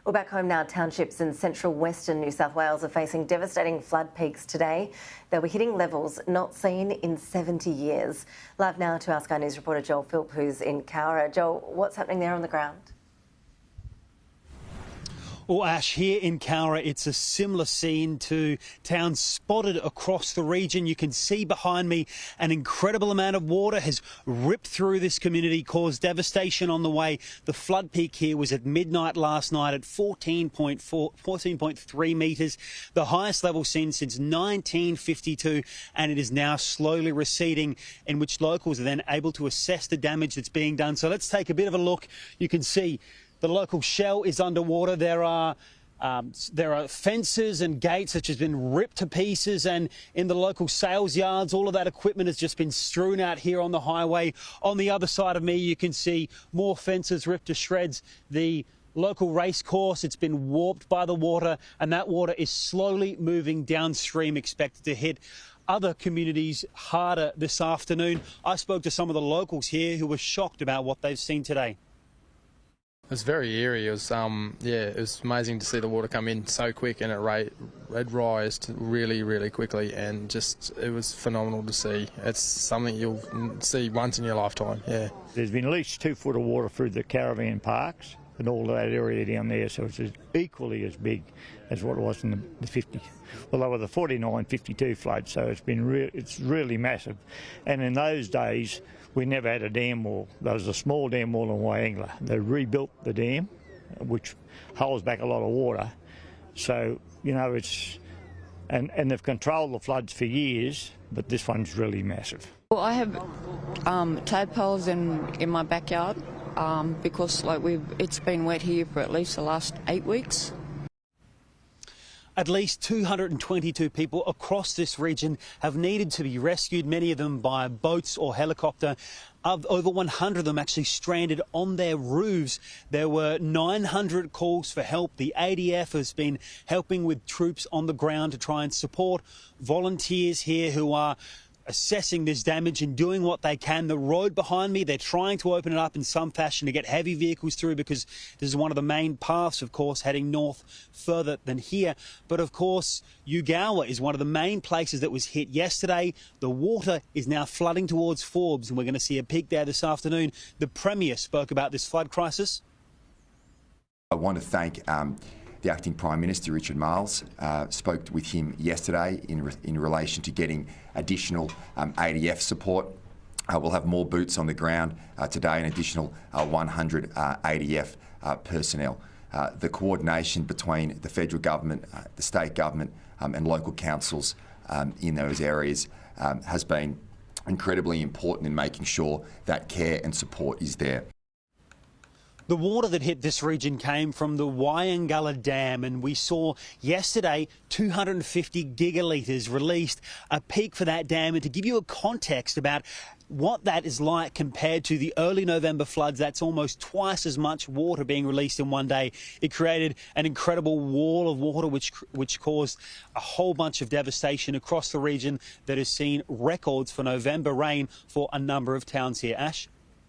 Well, back home now, townships in central western New South Wales are facing devastating flood peaks today. They'll be hitting levels not seen in 70 years. Live now to our Sky News reporter Joel Philp, who's in Cowra. Joel, what's happening there on the ground? Well, Ash, here in Cowra, it's a similar scene to towns spotted across the region. You can see behind me an incredible amount of water has ripped through this community, caused devastation on the way. The flood peak here was at midnight last night at 14.3 metres, the highest level seen since 1952, and it is now slowly receding, in which locals are then able to assess the damage that's being done. So let's take a bit of a look. You can see the local shell is underwater. There are fences and gates which has been ripped to pieces, and in the local sales yards, all of that equipment has just been strewn out here on the highway. On the other side of me, you can see more fences ripped to shreds. The local race course, it's been warped by the water, and that water is slowly moving downstream, expected to hit other communities harder this afternoon. I spoke to some of the locals here who were shocked about what they've seen today. It was very eerie. It was, it was amazing to see the water come in so quick, and it rised really, really quickly, and it was phenomenal to see. It's something you'll see once in your lifetime. Yeah. There's been at least 2 foot of water through the caravan parks and all that area down there, so it's equally as big as what it was in the 50s. Well, they were the 49-52 flood, so it's really massive. And in those days, we never had a dam wall. There was a small dam wall in Wyangla. They rebuilt the dam, which holds back a lot of water. So, you know, and they've controlled the floods for years, but this one's really massive. Well, I have tadpoles in my backyard because it's been wet here for at least the last 8 weeks. At least 222 people across this region have needed to be rescued, many of them by boats or helicopter. Over 100 of them actually stranded on their roofs. There were 900 calls for help. The ADF has been helping with troops on the ground to try and support volunteers here who are assessing this damage and doing what they can. The road behind me, they're trying to open it up in some fashion to get heavy vehicles through, because this is one of the main paths, of course, heading north further than here. But of course, Yuga is one of the main places that was hit yesterday. The water is now flooding towards Forbes, and we're going to see a peak there this afternoon. The Premier spoke about this flood crisis. I want to thank the Acting Prime Minister, Richard Marles. Spoke with him yesterday in relation to getting additional ADF support. We'll have more boots on the ground today, an additional 100 ADF personnel. The coordination between the federal government, the state government and local councils in those areas has been incredibly important in making sure that care and support is there. The water that hit this region came from the Wyangla Dam, and we saw yesterday 250 gigalitres released, a peak for that dam. And to give you a context about what that is like compared to the early November floods, that's almost twice as much water being released in one day. It created an incredible wall of water which caused a whole bunch of devastation across the region that has seen records for November rain for a number of towns here. Ash?